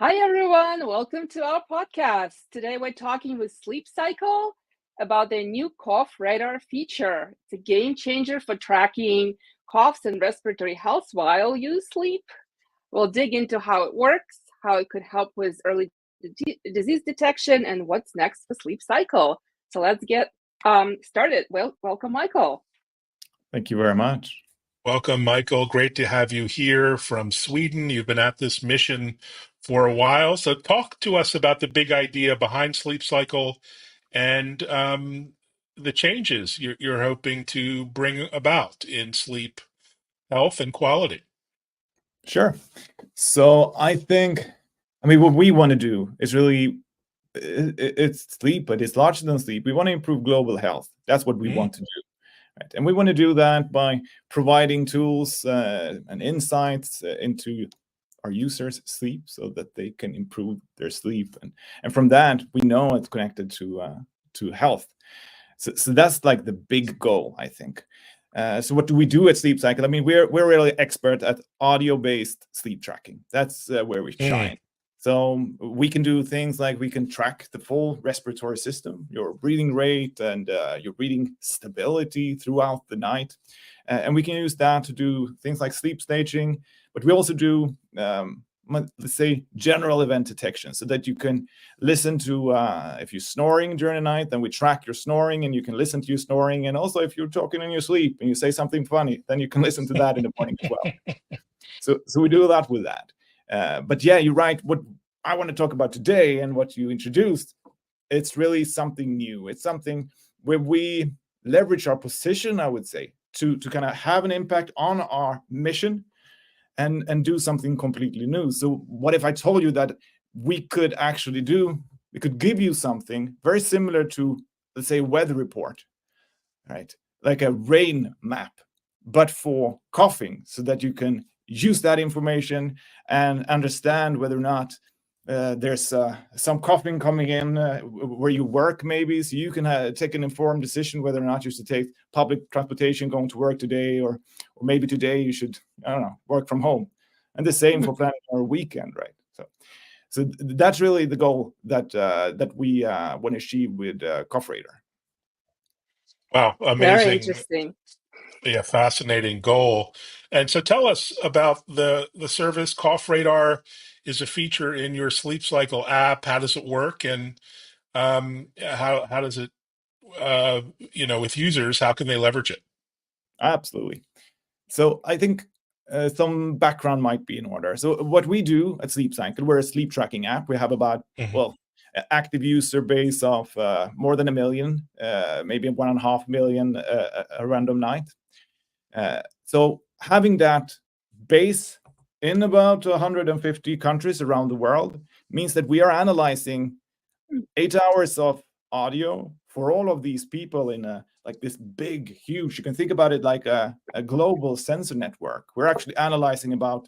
Hi, everyone. Welcome to our podcast. Today, we're talking with SleepCycle about their new cough radar feature. It's a game changer for tracking coughs and respiratory health while you sleep. We'll dig into how it works, how it could help with early disease detection, and what's next for SleepCycle. So let's get started. Well, welcome, Michael. Thank you very much. Welcome, Michael. Great to have you here from Sweden. You've been at this mission for a while. So talk to us about the big idea behind SleepCycle and the changes you're hoping to bring about in sleep health and quality. Sure. So what we want to do is really, it's sleep, but it's larger than sleep. We want to improve global health. That's what we want to do. Right? And we want to do that by providing tools and insights into our users' sleep so that they can improve their sleep. And from that, we know it's connected to health. So that's like the big goal, I think. So what do we do at SleepCycle? I mean, we're really expert at audio-based sleep tracking. That's where we shine. So we can do things like we can track the full respiratory system, your breathing rate and your breathing stability throughout the night. And we can use that to do things like sleep staging, but we also do, let's say, general event detection so that you can listen to, if you're snoring during the night, then we track your snoring and you can listen to your snoring. And also if you're talking in your sleep and you say something funny, then you can listen to that in the morning as well. So we do a lot with that. But yeah, you're right. What I want to talk about today and what you introduced, it's really something new. It's something where we leverage our position, I would say, to kind of have an impact on our mission and do something completely new. So what if I told you that we could give you something very similar to, let's say, weather report, right? Like a rain map, but for coughing, so that you can use that information and understand whether or not there's some coughing coming in where you work, maybe, so you can take an informed decision whether or not you should take public transportation going to work today, or maybe today you should, I don't know, work from home. And the same for planning our weekend, right? So that's really the goal that we want to achieve with Cough Radar. Wow, amazing. Very interesting. Yeah, fascinating goal. And so tell us about the service. Cough Radar is a feature in your SleepCycle app. How does it work? And how does it, with users, how can they leverage it? Absolutely. So I think some background might be in order. So what we do at SleepCycle, we're a sleep tracking app. We have about, active user base of more than 1 million, maybe 1.5 million a random night. So having that base in about 150 countries around the world means that we are analyzing 8 hours of audio for all of these people in like this big, huge, you can think about it like a global sensor network. We're actually analyzing about,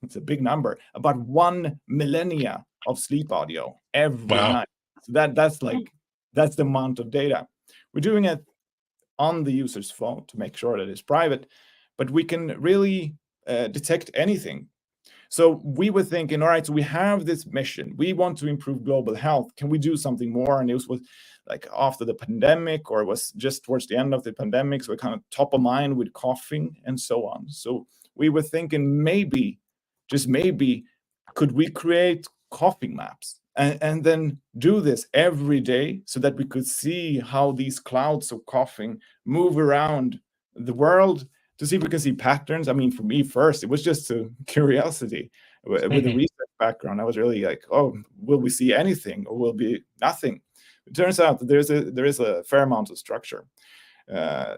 it's a big number, about 1 millennia of sleep audio every night. So that's the amount of data. We're doing it on the user's phone to make sure that it's private, but we can really detect anything. So we were thinking, all right, so we have this mission. We want to improve global health. Can we do something more? And it was like after the pandemic, or it was just towards the end of the pandemic. So we're kind of top of mind with coughing and so on. So we were thinking maybe, just maybe, could we create coughing maps and then do this every day so that we could see how these clouds of coughing move around the world, to see if we can see patterns. I mean, for me first, it was just a curiosity. With a research background, I was really like, oh, will we see anything or will be nothing? It turns out that there is a fair amount of structure.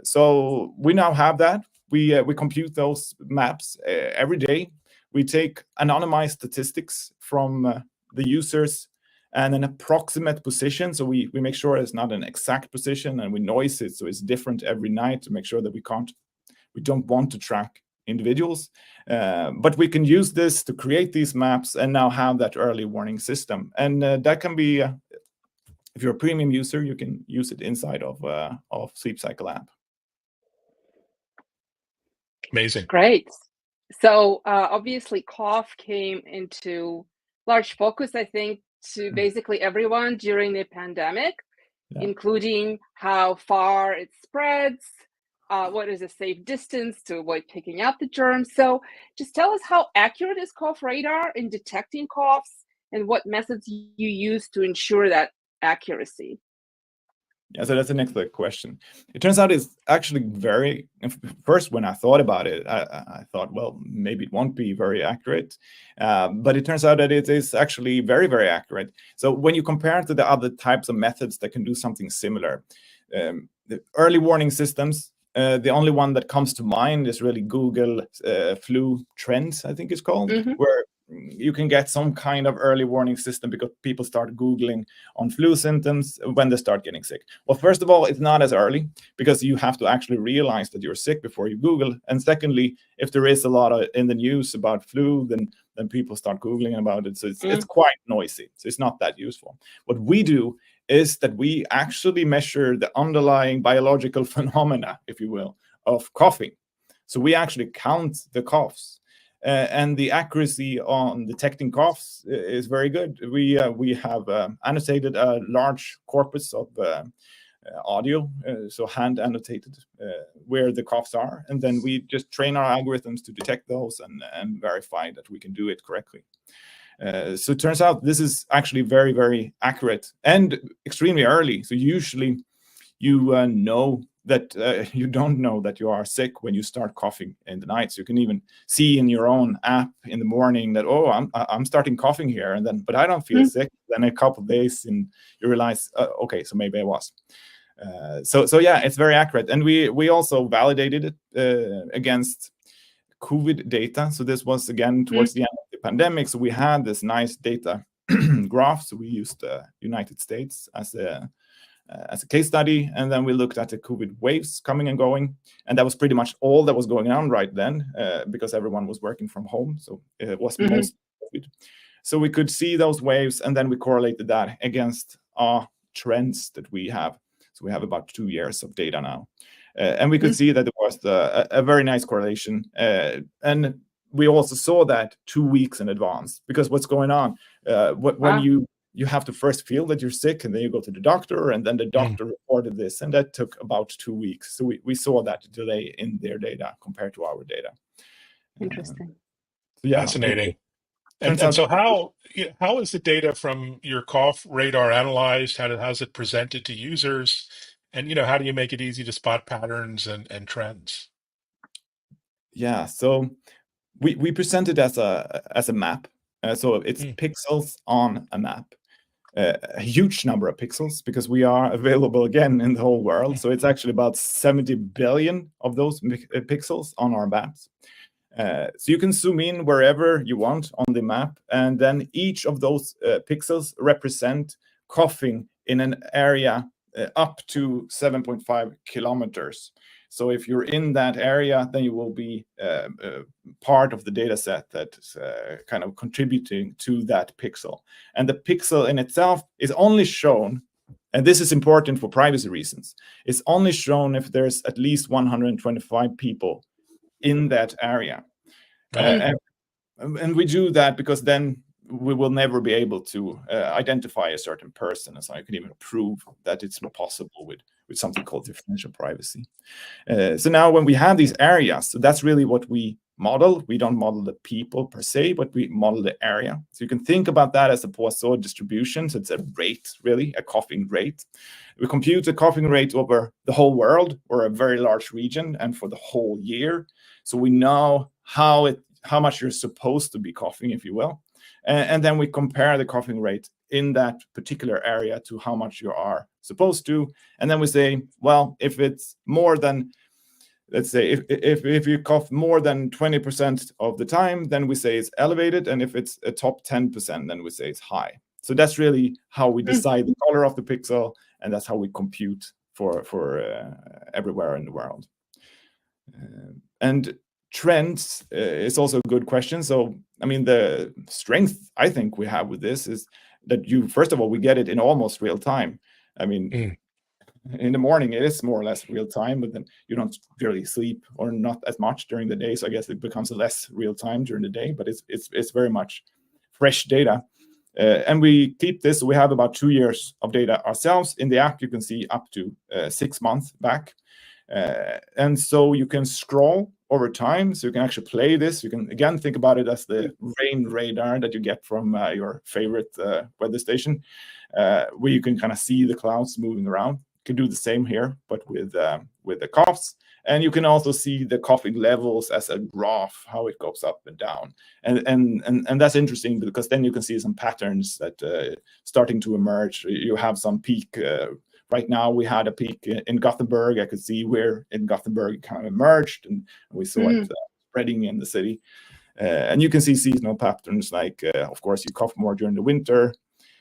So we now have that. We compute those maps every day. We take anonymized statistics from the users and an approximate position. So we make sure it's not an exact position, and we noise it so it's different every night to make sure that we don't want to track individuals, but we can use this to create these maps and now have that early warning system. And that can be, if you're a premium user, you can use it inside of SleepCycle app. Amazing. Great. So obviously cough came into large focus, I think, to basically everyone during the pandemic, including how far it spreads, what is a safe distance to avoid picking up the germs. So just tell us, how accurate is Cough Radar in detecting coughs, and what methods you use to ensure that accuracy? Yeah, so that's an excellent question. It turns out it's actually very, first when I thought about it, I thought, well, maybe it won't be very accurate. But it turns out that it is actually very, very accurate. So when you compare it to the other types of methods that can do something similar, the early warning systems, the only one that comes to mind is really Google Flu Trends, I think it's called, where you can get some kind of early warning system because people start Googling on flu symptoms when they start getting sick. Well, first of all, it's not as early because you have to actually realize that you're sick before you Google. And secondly, if there is a lot in the news about flu, then people start Googling about it. So it's quite noisy. So it's not that useful. What we do is that we actually measure the underlying biological phenomena, if you will, of coughing. So we actually count the coughs. And the accuracy on detecting coughs is very good. We have annotated a large corpus of audio, so hand annotated, where the coughs are, and then we just train our algorithms to detect those and verify that we can do it correctly. So it turns out this is actually very, very accurate and extremely early. So usually you know that you don't know that you are sick when you start coughing in the night. So you can even see in your own app in the morning that, oh, I'm starting coughing here, and then but I don't feel sick. Then a couple of days and you realize, okay, so maybe I was. So yeah, it's very accurate, and we also validated it against COVID data. So this was again towards the end of the pandemic. So we had this nice data graph. So we used the United States as a case study, and then we looked at the COVID waves coming and going, and that was pretty much all that was going on right then, because everyone was working from home, so it was most COVID. So we could see those waves, and then we correlated that against our trends that we have. So we have about 2 years of data now, and we could see that there was a very nice correlation, and we also saw that 2 weeks in advance, because what's going on when you have to first feel that you're sick, and then you go to the doctor, and then the doctor reported this, and that took about 2 weeks. So we saw that delay in their data compared to our data. Interesting. So yeah, fascinating. And so how is the data from your Cough Radar analyzed? How's it presented to users? And how do you make it easy to spot patterns and trends? Yeah, so we present it as a map. So it's pixels on a map. A huge number of pixels, because we are available again in the whole world. So it's actually about 70 billion of those pixels on our maps. So you can zoom in wherever you want on the map, and then each of those pixels represent coughing in an area up to 7.5 kilometers. So if you're in that area, then you will be part of the data set that's kind of contributing to that pixel. And the pixel in itself is only shown, and this is important for privacy reasons, it's only shown if there's at least 125 people in that area. And we do that because then we will never be able to identify a certain person, and so I can even prove that it's possible with something called differential privacy. So now when we have these areas, so that's really what we model. We don't model the people per se, but we model the area. So you can think about that as a Poisson distribution. So it's a rate, really, a coughing rate. We compute the coughing rate over the whole world, or a very large region, and for the whole year. So we know how much you're supposed to be coughing, if you will. And then we compare the coughing rate in that particular area to how much you are supposed to. And then we say, well, if it's more than, let's say, if you cough more than 20% of the time, then we say it's elevated. And if it's a top 10%, then we say it's high. So that's really how we decide the color of the pixel, and that's how we compute for everywhere in the world. And trends is also a good question. So, I mean, the strength I think we have with this is that first of all, we get it in almost real time. I mean, in the morning, it is more or less real time, but then you don't really sleep, or not as much during the day. So I guess it becomes less real time during the day, but it's very much fresh data. And we keep this. We have about 2 years of data ourselves. In the app, you can see up to 6 months back. And so you can scroll over time. So you can actually play this. You can, again, think about it as the rain radar that you get from your favorite weather station, where you can kind of see the clouds moving around. You can do the same here, but with the coughs. And you can also see the coughing levels as a graph, how it goes up and down. And that's interesting because then you can see some patterns that starting to emerge. You have some peak. Right now, we had a peak in Gothenburg. I could see where in Gothenburg it kind of emerged, and we saw it spreading in the city. And you can see seasonal patterns like, of course, you cough more during the winter.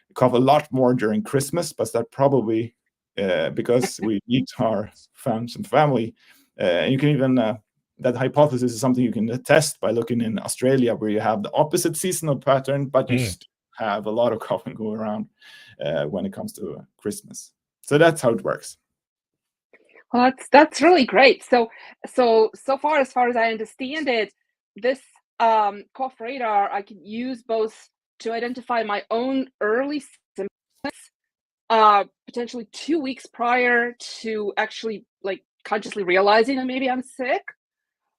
You cough a lot more during Christmas, but that probably because we meet our friends and family. And you can even, that hypothesis is something you can test by looking in Australia, where you have the opposite seasonal pattern, but you still have a lot of coughing going around when it comes to Christmas. So that's how it works. Well, that's really great. So far as I understand it, this cough radar I can use both to identify my own early symptoms, potentially 2 weeks prior to actually like consciously realizing that maybe I'm sick,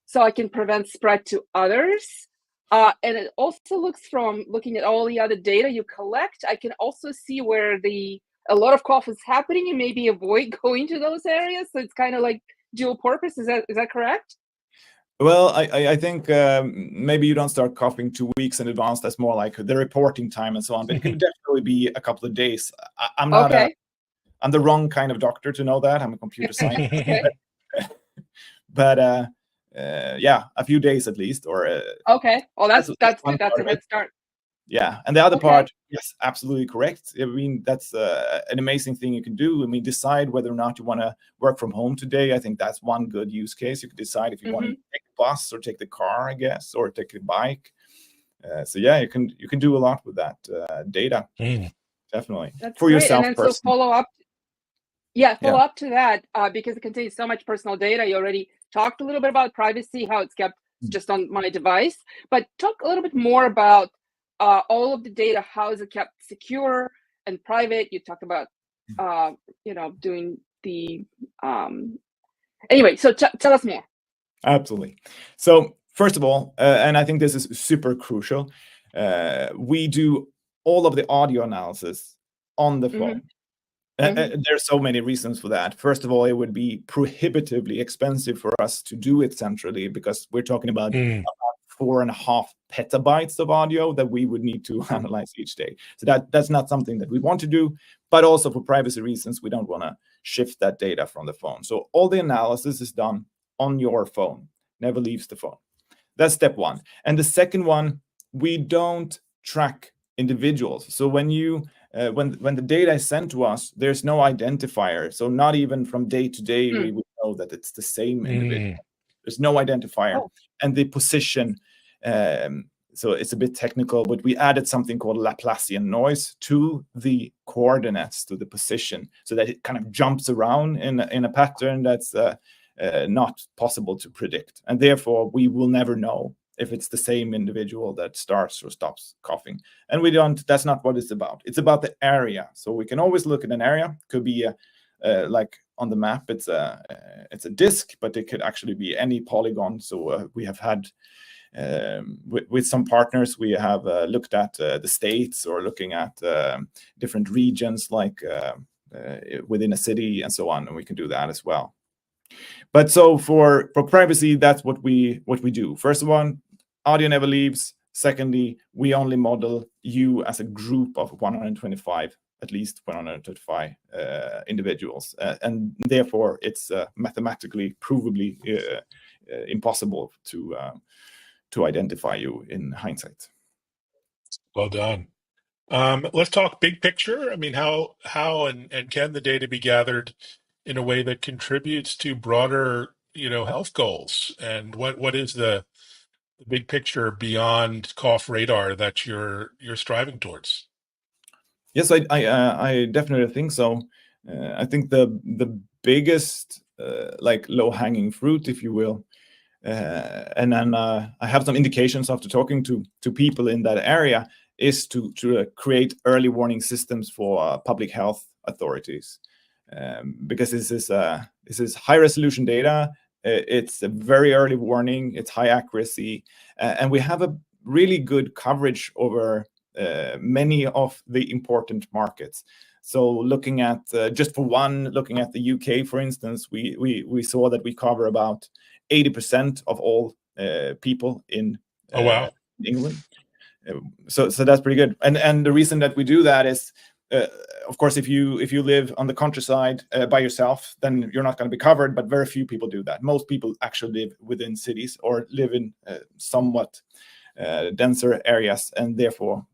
so I can prevent spread to others. And it also looks, from looking at all the other data you collect, I can also see where a lot of cough is happening and maybe avoid going to those areas. So it's kind of like dual purpose. Is that correct? Well, I think maybe you don't start coughing 2 weeks in advance. That's more like the reporting time and so on. But it can definitely be a couple of days. I'm not I'm the wrong kind of doctor to know that. I'm a computer scientist. But yeah, a few days at least. Or okay. Well, that's good. That's a head start. Yeah, and the other part, yes, absolutely correct. I mean, that's an amazing thing you can do. I mean, decide whether or not you want to work from home today. I think that's one good use case. You can decide if you want to take the bus or take the car, I guess, or take the bike. So yeah, you can do a lot with that data. Definitely. That's for great. Yourself. And then personally. so follow up to that, because it contains so much personal data. You already talked a little bit about privacy, how it's kept just on my device, but talk a little bit more about all of the data. How is it kept secure and private? You talked about doing the anyway, so tell us more. Absolutely. So first of all, and I think this is super crucial, we do all of the audio analysis on the phone. There's so many reasons for that. First of all, it would be prohibitively expensive for us to do it centrally, because we're talking about 4.5 petabytes of audio that we would need to analyze each day. So that's not something that we want to do, but also for privacy reasons, we don't want to shift that data from the phone. So all the analysis is done on your phone, never leaves the phone. That's step one. And the second one, we don't track individuals. So when you when the data is sent to us, there's no identifier. So not even from day to day, we would know that it's the same individual. There's no identifier. And the position, so it's a bit technical, but we added something called Laplacian noise to the coordinates, to the position, so that it kind of jumps around in a pattern that's not possible to predict. And therefore, we will never know if it's the same individual that starts or stops coughing. And that's not what it's about. It's about the area. So we can always look at an area. Could be like on the map, it's a disk, but it could actually be any polygon. So we have had, with some partners, we have looked at the states, or looking at different regions, like within a city and so on. And we can do that as well. But so for privacy, that's what we do. First one, audio never leaves. Secondly, we only model you as a group of 125, at least 125 individuals, and therefore it's mathematically, provably impossible to identify you in hindsight. Well done. Let's talk big picture. I mean, how and can the data be gathered in a way that contributes to broader, health goals? And what is the big picture beyond cough radar that you're striving towards? Yes, I definitely think so. I think the biggest like low-hanging fruit, if you will, and then I have some indications after talking to people in that area, is to create early warning systems for public health authorities, because this is high resolution data. It's a very early warning. It's high accuracy, and we have a really good coverage over many of the important markets. So looking at looking at the UK, for instance, we saw that we cover about 80% of all people in England. So that's pretty good. And the reason that we do that is, of course, if you live on the countryside by yourself, then you're not going to be covered. But very few people do that. Most people actually live within cities or live in somewhat denser areas, and therefore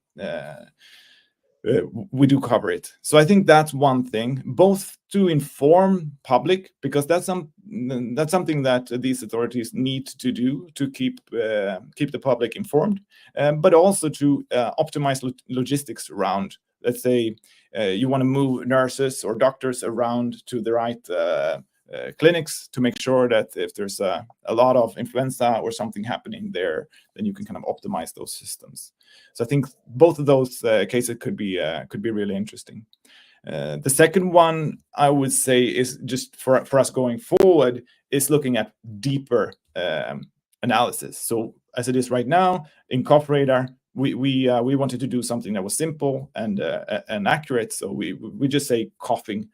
we do cover it. So I think that's one thing, both to inform public, because that's something that these authorities need to do to keep the public informed, but also to optimize logistics around. Let's say you want to move nurses or doctors around to the right clinics to make sure that if there's a lot of influenza or something happening there, then you can kind of optimize those systems. So I think both of those cases could be really interesting. The second one I would say is just for us going forward is looking at deeper analysis. So as it is right now in Cough Radar, we wanted to do something that was simple and accurate. So we just say coughing.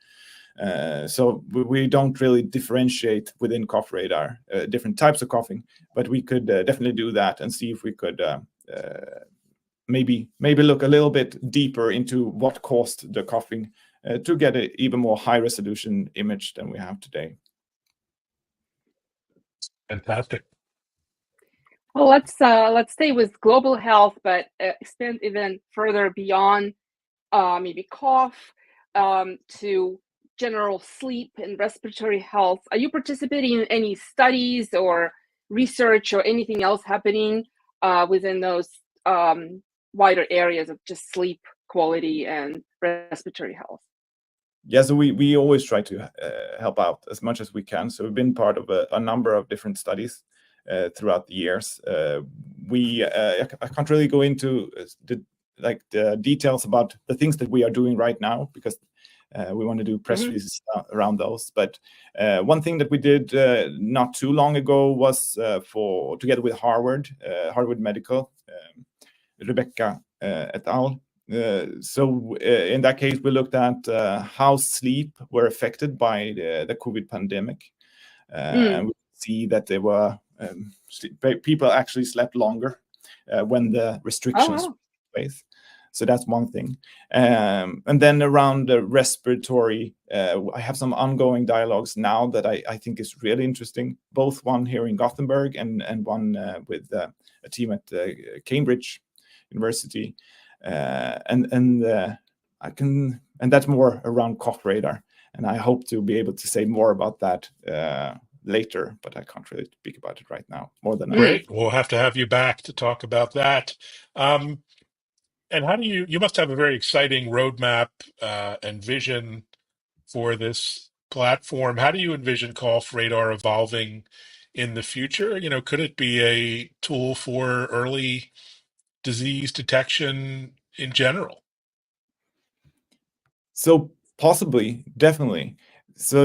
So we don't really differentiate within Cough Radar different types of coughing, but we could definitely do that and see if we could maybe look a little bit deeper into what caused the coughing to get an even more high resolution image than we have today. Fantastic. Well, let's stay with global health, but expand even further beyond maybe cough to general sleep and respiratory health. Are you participating in any studies or research or anything else happening within those wider areas of just sleep quality and respiratory health? Yeah, so we always try to help out as much as we can. So we've been part of a number of different studies throughout the years. I can't really go into the details about the things that we are doing right now, because we want to do press releases around those. But one thing that we did not too long ago was together with Harvard Medical, Rebecca et al. So in that case, we looked at how sleep were affected by the COVID pandemic. And we see that they were people actually slept longer when the restrictions were in place. So that's one thing. And then around the respiratory, I have some ongoing dialogues now that I think is really interesting, both one here in Gothenburg and one with a team at Cambridge University. And that's more around Cough Radar. And I hope to be able to say more about that later, but I can't really speak about it right now more than Great. We'll have to have you back to talk about that. And how do you must have a very exciting roadmap and vision for this platform. How do you envision Cough Radar evolving in the future? You know, could it be a tool for early disease detection in general? So possibly, definitely. So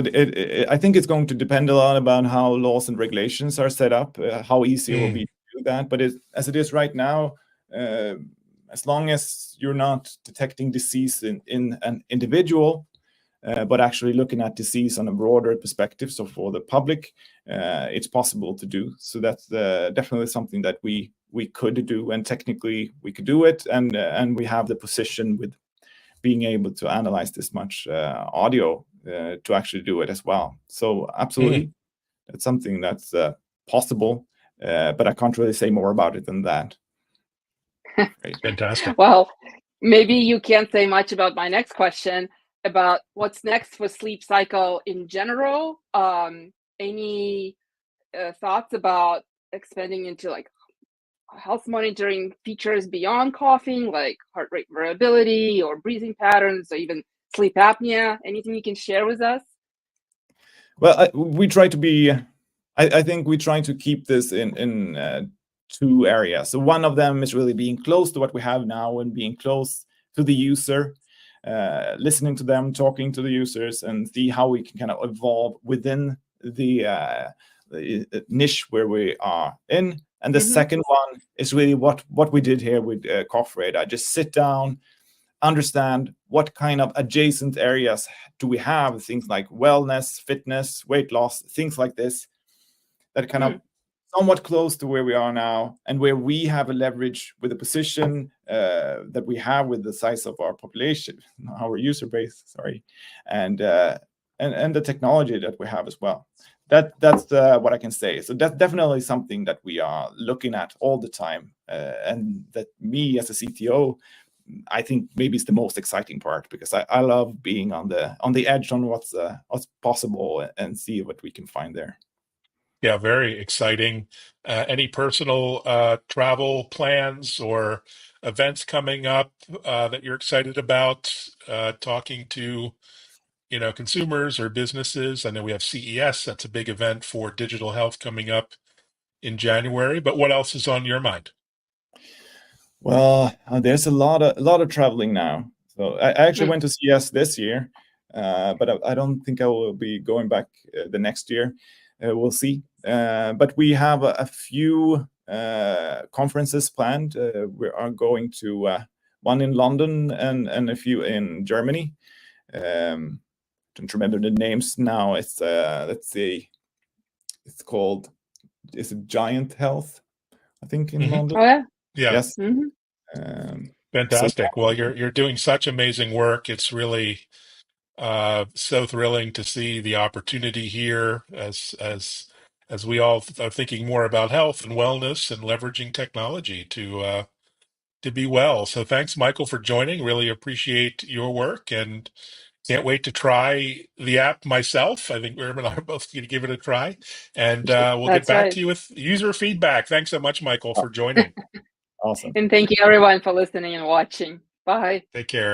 I think it's going to depend a lot about how laws and regulations are set up, how easy it will be to do that. But as it is right now, as long as you're not detecting disease in an individual, but actually looking at disease on a broader perspective, so for the public, it's possible to do. So that's definitely something that we could do, and technically we could do it, and we have the position with being able to analyze this much audio to actually do it as well. So absolutely, it's something that's possible, but I can't really say more about it than that. Fantastic. Well, maybe you can't say much about my next question about what's next for SleepCycle in general. Any thoughts about expanding into like health monitoring features beyond coughing, like heart rate variability or breathing patterns, or even sleep apnea? Anything you can share with us? Well, we try to be. I think we try to keep this in two areas. So one of them is really being close to what we have now and being close to the user, listening to them, talking to the users, and see how we can kind of evolve within the niche where we are in. And the second one is really what we did here with Cough Radar. Just sit down, understand what kind of adjacent areas do we have, things like wellness, fitness, weight loss, things like this, that kind of somewhat close to where we are now, and where we have a leverage with the position that we have with the size of our population, our user base, and the technology that we have as well. That's what I can say. So that's definitely something that we are looking at all the time, and that me as a CTO, I think maybe it's the most exciting part, because I love being on the edge on what's possible and see what we can find there. Yeah, very exciting. Any personal travel plans or events coming up that you're excited about? Talking to consumers or businesses. I know we have CES. That's a big event for digital health coming up in January. But what else is on your mind? Well, there's a lot of traveling now. So I actually went to CES this year, but I don't think I will be going back the next year. We'll see. But we have a few conferences planned. We are going to one in London and a few in Germany. Don't remember the names now. It's let's see. It's called. Is it Giant Health? I think in London. Oh yeah. Yeah. Yes. Fantastic. Well, you're doing such amazing work. It's really so thrilling to see the opportunity here as we all are thinking more about health and wellness and leveraging technology to be well. So thanks, Mikael, for joining. Really appreciate your work and can't wait to try the app myself. I think Irma and I are both going to give it a try, and we'll get back to you with user feedback. Thanks so much, Mikael, for joining. Awesome. And thank you everyone for listening and watching. Bye. Take care.